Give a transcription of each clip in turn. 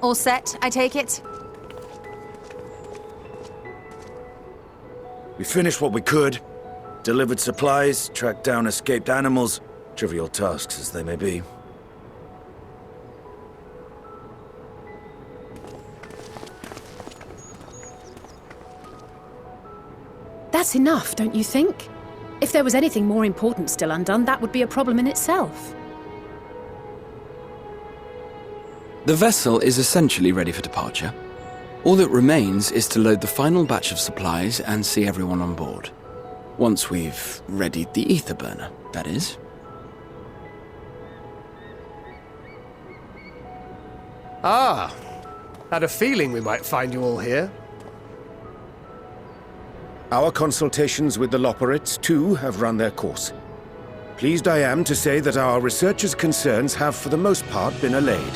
All set, I take it? We finished what we could. Delivered supplies, tracked down escaped animals. Trivial tasks as they may be. That's enough, don't you think? If there was anything more important still undone, that would be a problem in itself. The vessel is essentially ready for departure. All that remains is to load the final batch of supplies and see everyone on board. Once we've readied the ether burner, that is. Ah, had a feeling we might find you all here. Our consultations with the Loperates, too, have run their course. Pleased I am to say that our researchers' concerns have for the most part been allayed,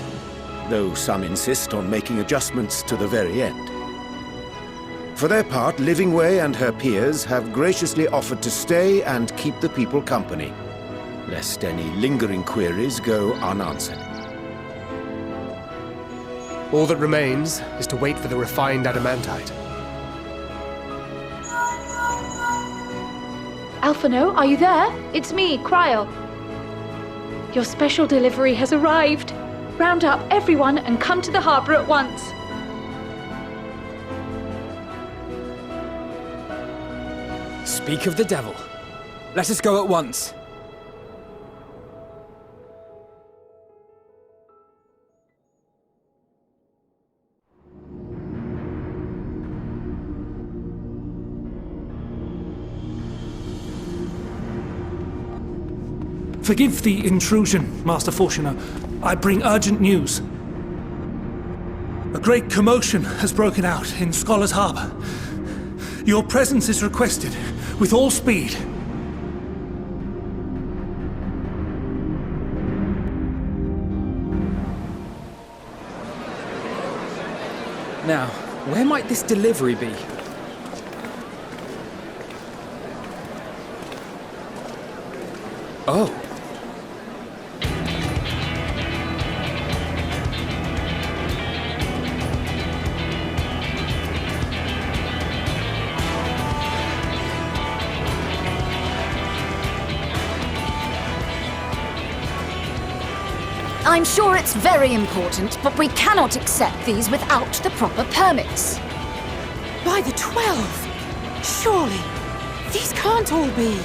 though some insist on making adjustments to the very end. For their part, Livingway and her peers have graciously offered to stay and keep the people company, lest any lingering queries go unanswered. All that remains is to wait for the refined adamantite. Alphino, are you there? It's me, Cryle. Your special delivery has arrived. Round up everyone and come to the harbor at once. Speak of the devil. Let us go at once. Forgive the intrusion, Master Fortuner. I bring urgent news. A great commotion has broken out in Scholar's Harbor. Your presence is requested, with all speed. Now, where might this delivery be? Oh. I'm sure it's very important, but we cannot accept these without the proper permits. By the 12! Surely, these can't all be.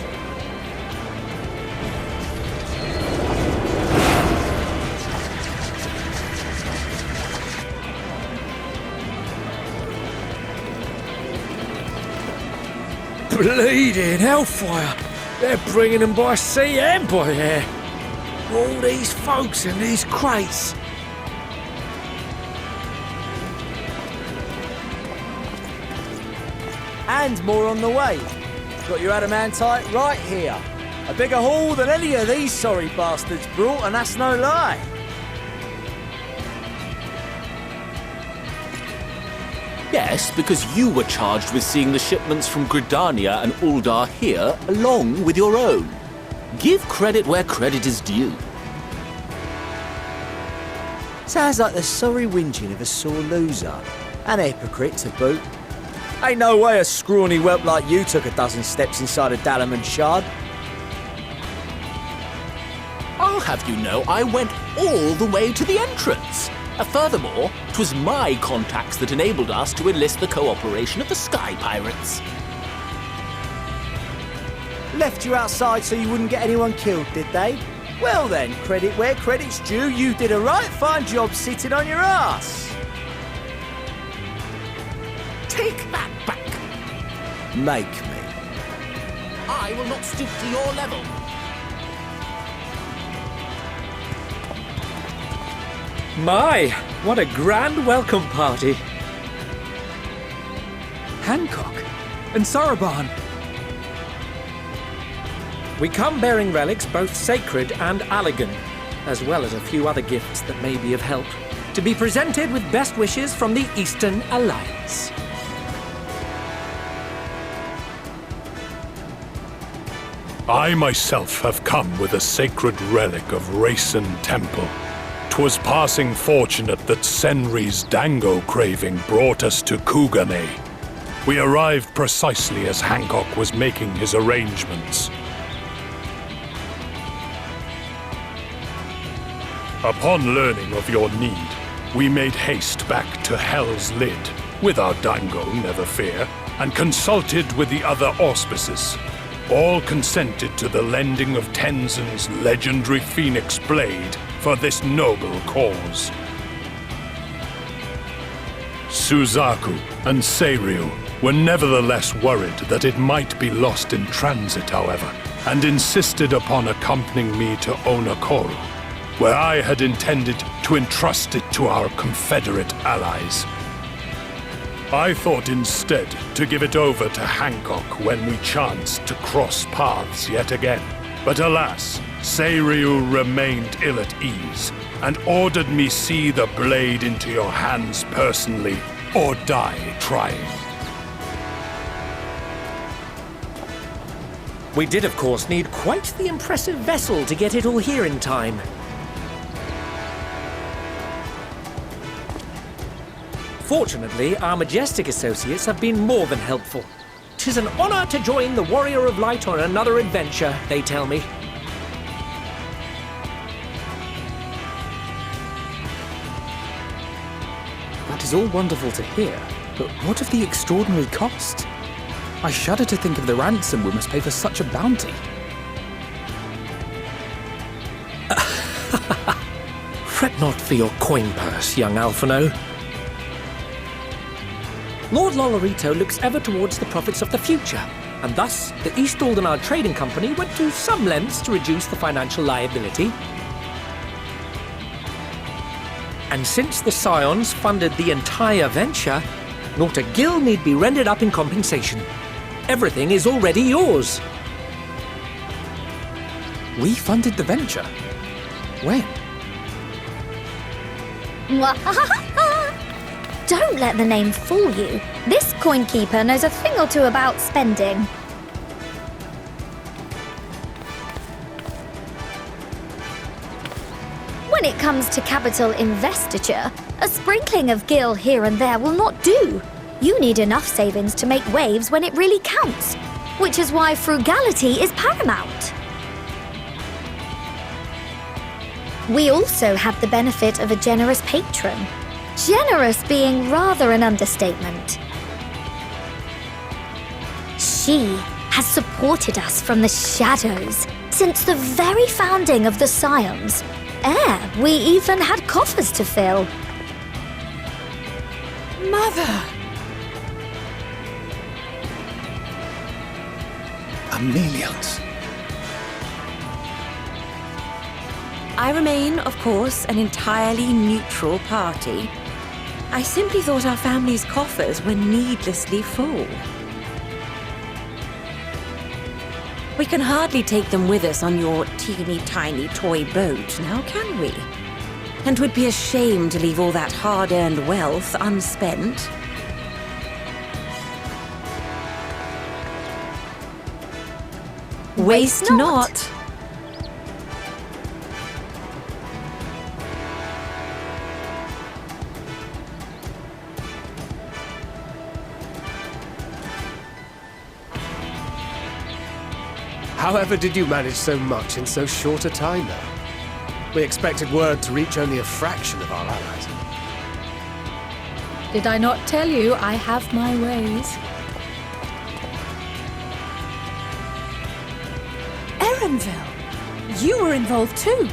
Bleeding hellfire! They're bringing them by sea and by air. All these folks in these crates. And more on the way. Got your adamantite right here. A bigger haul than any of these sorry bastards brought, and that's no lie. Yes, because you were charged with seeing the shipments from Gridania and Uldar here, along with your own. Give credit where credit is due. Sounds like the sorry whinging of a sore loser. An hypocrite to boot. Ain't no way a scrawny whelp like you took a dozen steps inside a Dalaman shard. I'll have you know I went all the way to the entrance. Furthermore, 'twas my contacts that enabled us to enlist the cooperation of the Sky Pirates. Left you outside so you wouldn't get anyone killed, did they? Well then, credit where credit's due, you did a right fine job sitting on your ass. Take that back. Make me. I will not stoop to your level. My, what a grand welcome party. Hancock and Saraban. We come bearing relics both sacred and Allagan, as well as a few other gifts that may be of help, to be presented with best wishes from the Eastern Alliance. I myself have come with a sacred relic of Rayson Temple, 'Twas passing fortunate that Senri's dango craving brought us to Kugane. We arrived precisely as Hancock was making his arrangements. Upon learning of your need, we made haste back to Hell's Lid, with our dango, never fear, and consulted with the other auspices. All consented to the lending of Tenzin's legendary Phoenix Blade for this noble cause. Suzaku and Seiryu were nevertheless worried that it might be lost in transit, however, and insisted upon accompanying me to Onakoru, where I had intended to entrust it to our Confederate allies. I thought instead to give it over to Hancock when we chanced to cross paths yet again. But alas, Seiryu remained ill at ease and ordered me see the blade into your hands personally or die trying. We did, of course, need quite the impressive vessel to get it all here in time. Fortunately, our majestic associates have been more than helpful. 'Tis an honor to join the Warrior of Light on another adventure, they tell me. That is all wonderful to hear, but what of the extraordinary cost? I shudder to think of the ransom we must pay for such a bounty. Fret not for your coin purse, young Alphino. Lord Lolorito looks ever towards the profits of the future, and thus the East Aldenard Trading Company went to some lengths to reduce the financial liability. And since the Scions funded the entire venture, not a gill need be rendered up in compensation. Everything is already yours. We funded the venture? When? Don't let the name fool you. This coin keeper knows a thing or two about spending. When it comes to capital investiture, a sprinkling of gil here and there will not do. You need enough savings to make waves when it really counts, which is why frugality is paramount. We also have the benefit of a generous patron. Generous being rather an understatement. She has supported us from the shadows since the very founding of the Scions. We even had coffers to fill. Mother! Amelians. I remain, of course, an entirely neutral party. I simply thought our family's coffers were needlessly full. We can hardly take them with us on your teeny-tiny toy boat, now can we? And 'twould be a shame to leave all that hard-earned wealth unspent. Waste not. However did you manage so much in so short a time, though? We expected word to reach only a fraction of our allies. Did I not tell you I have my ways? Erenville, you were involved too.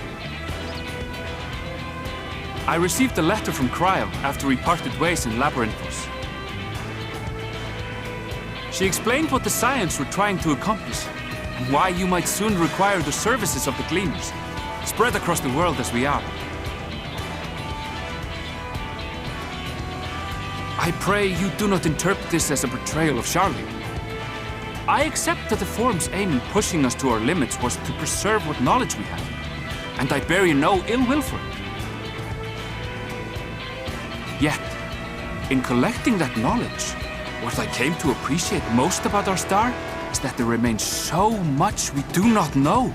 I received a letter from Cryo after we parted ways in Labyrinthos. She explained what the Scions were trying to accomplish, and why you might soon require the services of the Gleaners, spread across the world as we are. I pray you do not interpret this as a betrayal of Charlie. I accept that the Forum's aim in pushing us to our limits was to preserve what knowledge we have, and I bear you no ill will for it. Yet, in collecting that knowledge, what I came to appreciate most about our star is that there remains so much we do not know.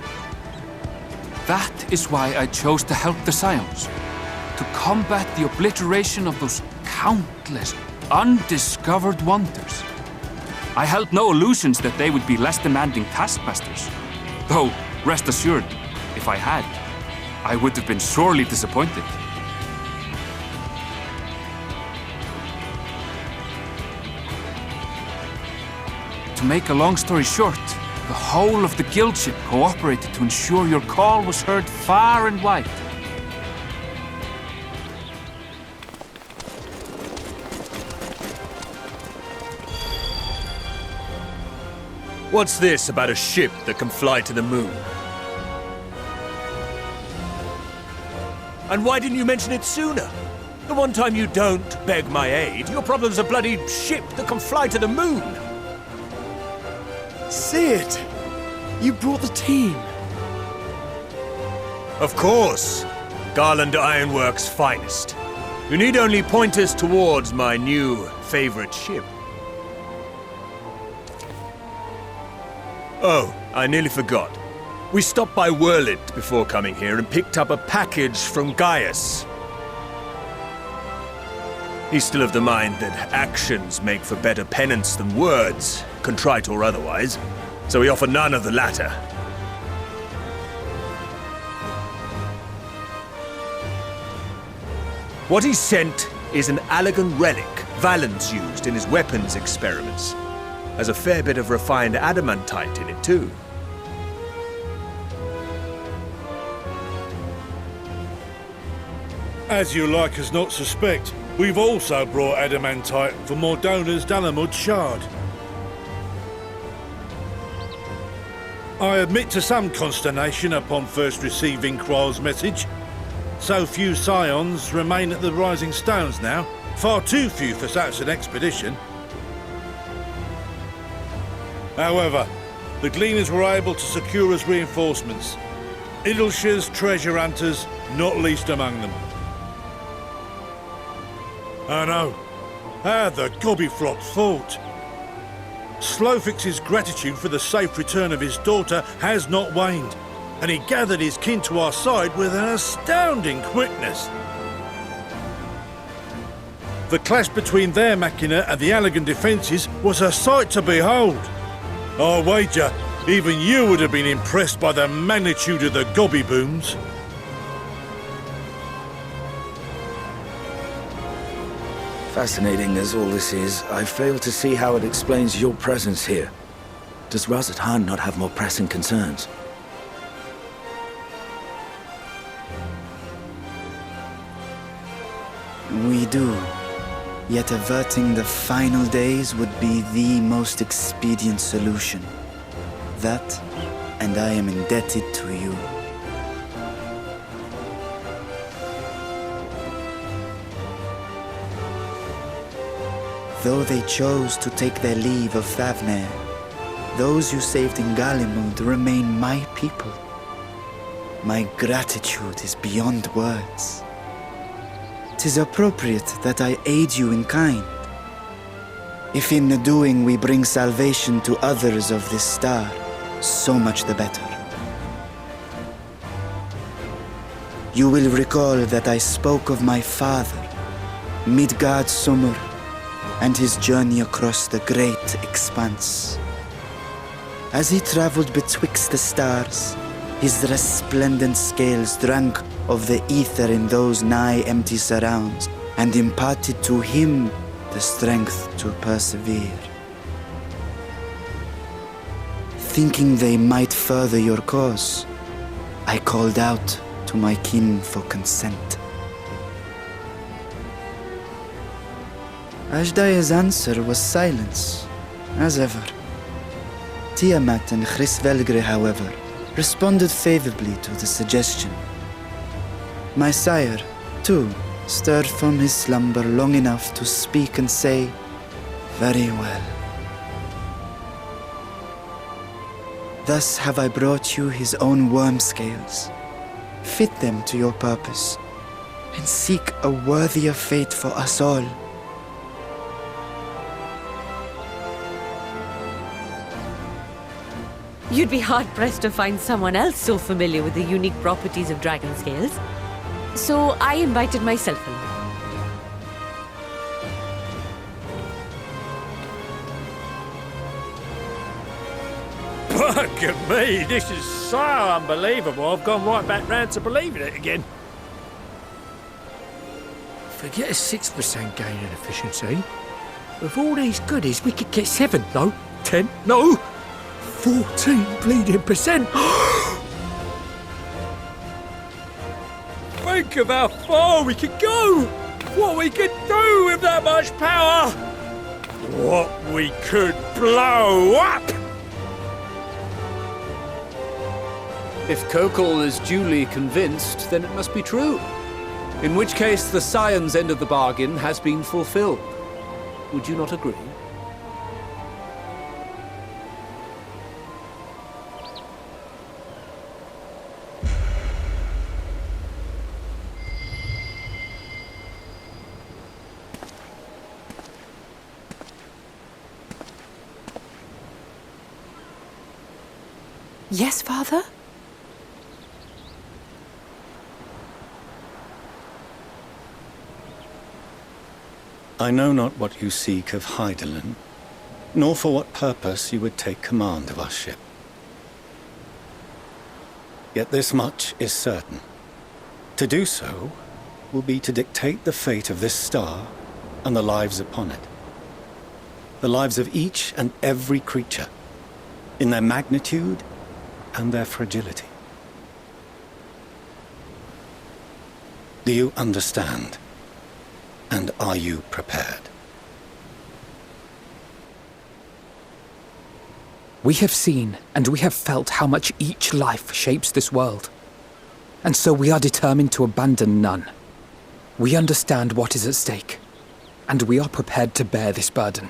That is why I chose to help the Scions. to combat the obliteration of those countless undiscovered wonders. I held no illusions that they would be less demanding taskmasters. Though, rest assured, if I had, I would have been sorely disappointed. To make a long story short, the whole of the guild ship cooperated to ensure your call was heard far and wide. What's this about a ship that can fly to the moon? And why didn't you mention it sooner? The one time you don't beg my aid, your problem's a bloody ship that can fly to the moon! Sid! You brought the team! Of course! Garland Ironworks' finest. You need only point us towards my new favorite ship. Oh, I nearly forgot. We stopped by Whirlid before coming here and picked up a package from Gaius. He's still of the mind that actions make for better penance than words, contrite or otherwise, so we offer none of the latter. What he sent is an Allegan relic Valens used in his weapons experiments. Has a fair bit of refined adamantite in it, too. As you like us not suspect, we've also brought adamantite for Mordona's Dalamud shard. I admit to some consternation upon first receiving Quoll's message. So few Scions remain at the Rising Stones now. Far too few for such an expedition. However, the Gleaners were able to secure us reinforcements. Idleshire's treasure hunters, not least among them. I know. How the gobbyflop thought. Slowfix's gratitude for the safe return of his daughter has not waned, and he gathered his kin to our side with an astounding quickness. The clash between their machina and the Allegan defences was a sight to behold. I wager even you would have been impressed by the magnitude of the gobby booms. Fascinating as all this is, I fail to see how it explains your presence here. Does Razat-Han not have more pressing concerns? We do. Yet averting the final days would be the most expedient solution. That, and I am indebted to you. Though they chose to take their leave of Thavnair, those you saved in Galimund remain my people. My gratitude is beyond words. 'Tis appropriate that I aid you in kind. If in the doing we bring salvation to others of this star, so much the better. You will recall that I spoke of my father, Midgard Summer, and his journey across the great expanse. As he traveled betwixt the stars, his resplendent scales drank of the ether in those nigh empty surrounds, and imparted to him the strength to persevere. Thinking they might further your cause, I called out to my kin for consent. Ashdaya's answer was silence, as ever. Tiamat and Chris-Velgre, however, responded favorably to the suggestion. My sire, too, stirred from his slumber long enough to speak and say, "Very well." Thus have I brought you his own worm scales. Fit them to your purpose, and seek a worthier fate for us all. You'd be hard-pressed to find someone else so familiar with the unique properties of dragon scales. So I invited myself along. Look at me, this is so unbelievable. I've gone right back round to believing it again. Forget a 6% gain in efficiency. With all these goodies, we could get 7, no, 10, no, 14 bleeding percent. Think of how far we could go. What we could do with that much power. What we could blow up. If Kokol is duly convinced, then it must be true. In which case, the Scions' end of the bargain has been fulfilled. Would you not agree? Yes, Father? I know not what you seek of Hydaelyn, nor for what purpose you would take command of our ship. Yet this much is certain. To do so will be to dictate the fate of this star and the lives upon it. The lives of each and every creature, in their magnitude and their fragility. Do you understand? And are you prepared? We have seen and we have felt how much each life shapes this world. And so we are determined to abandon none. We understand what is at stake, and we are prepared to bear this burden.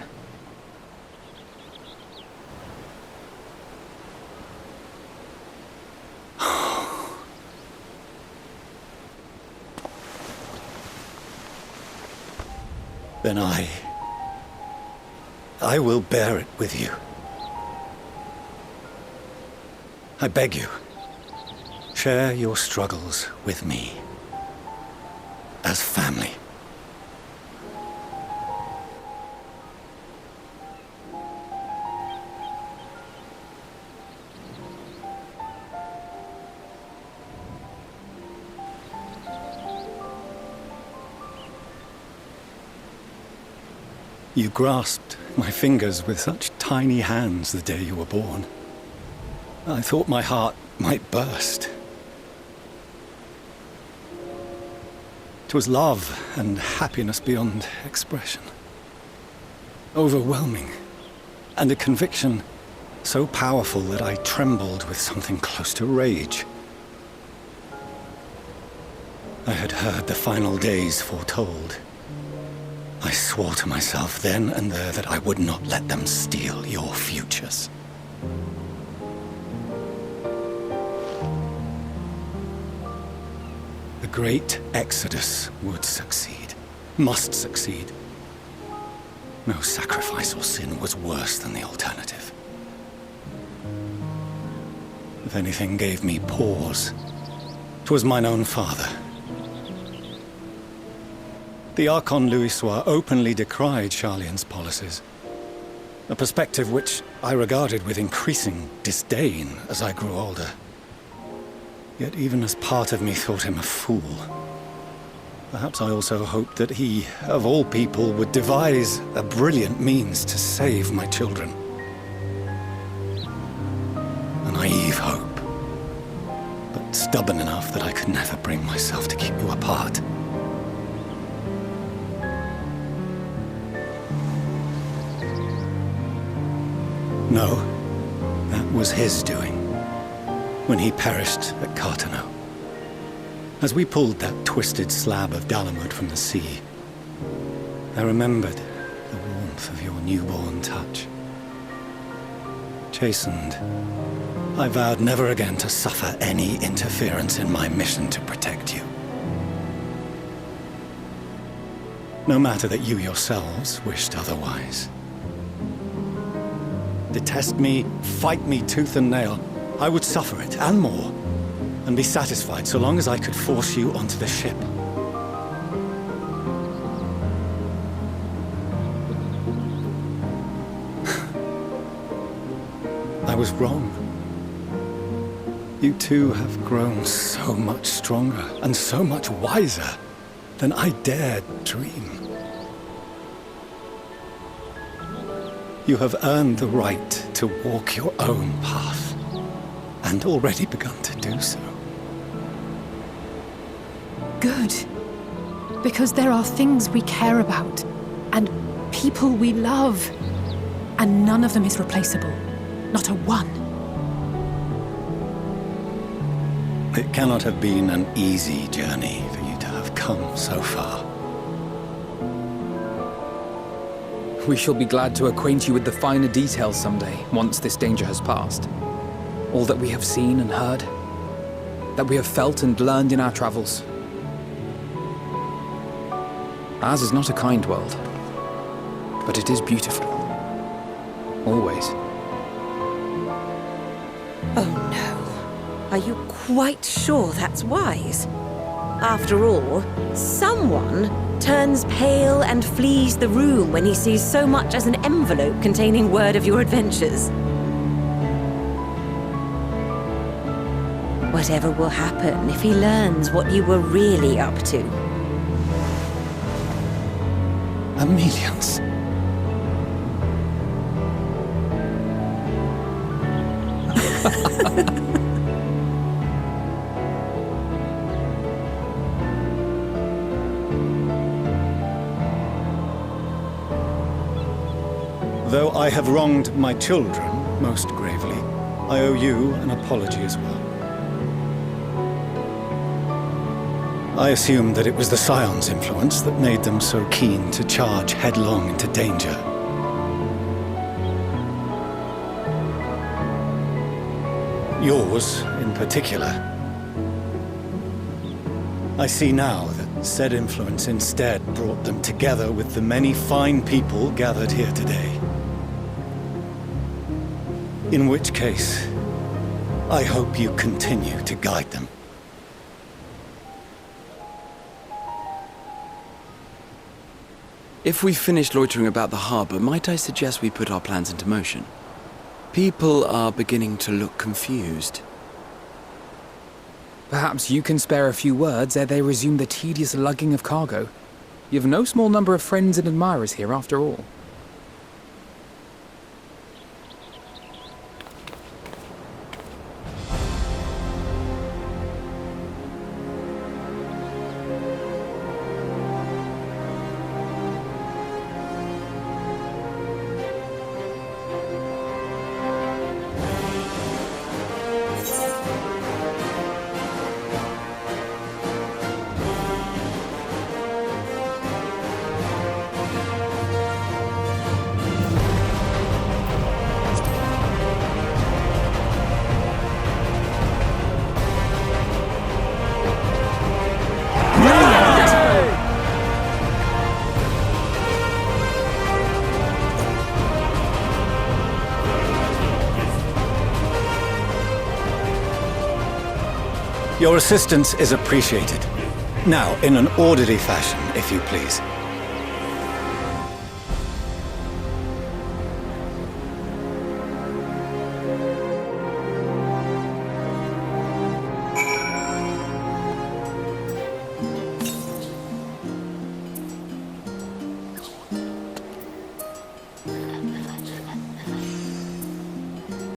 Then I will bear it with you. I beg you, share your struggles with me, as family. You grasped my fingers with such tiny hands the day you were born. I thought my heart might burst. 'Twas love and happiness beyond expression. Overwhelming, and a conviction so powerful that I trembled with something close to rage. I had heard the final days foretold. I swore to myself then and there that I would not let them steal your futures. The great Exodus would succeed, must succeed. No sacrifice or sin was worse than the alternative. If anything gave me pause, 'twas mine own father. The Archon Louisoix openly decried Charlian's policies, a perspective which I regarded with increasing disdain as I grew older. Yet even as part of me thought him a fool, perhaps I also hoped that he, of all people, would devise a brilliant means to save my children. A naive hope, but stubborn enough that I could never bring myself to keep you apart. No, that was his doing, when he perished at Cartano. As we pulled that twisted slab of Dalamud from the sea, I remembered the warmth of your newborn touch. Chastened, I vowed never again to suffer any interference in my mission to protect you. No matter that you yourselves wished otherwise. Detest me, fight me tooth and nail, I would suffer it, and more. and be satisfied so long as I could force you onto the ship. I was wrong. You two have grown so much stronger and so much wiser than I dared dream. You have earned the right to walk your own path, and already begun to do so. Good. Because there are things we care about, and people we love, and none of them is replaceable. Not a one. It cannot have been an easy journey for you to have come so far. We shall be glad to acquaint you with the finer details someday, once this danger has passed. All that we have seen and heard, that we have felt and learned in our travels. Ours is not a kind world, but it is beautiful. Always. Oh no. Are you quite sure that's wise? After all, someone turns pale and flees the room when he sees so much as an envelope containing word of your adventures. Whatever will happen if he learns what you were really up to? Millions. Though I have wronged my children most gravely, I owe you an apology as well. I assumed that it was the Scions' influence that made them so keen to charge headlong into danger. Yours, in particular. I see now that said influence instead brought them together with the many fine people gathered here today. In which case, I hope you continue to guide them. If we've finished loitering about the harbour, might I suggest we put our plans into motion? People are beginning to look confused. Perhaps you can spare a few words ere they resume the tedious lugging of cargo. You have no small number of friends and admirers here after all. Your assistance is appreciated. Now, in an orderly fashion, if you please.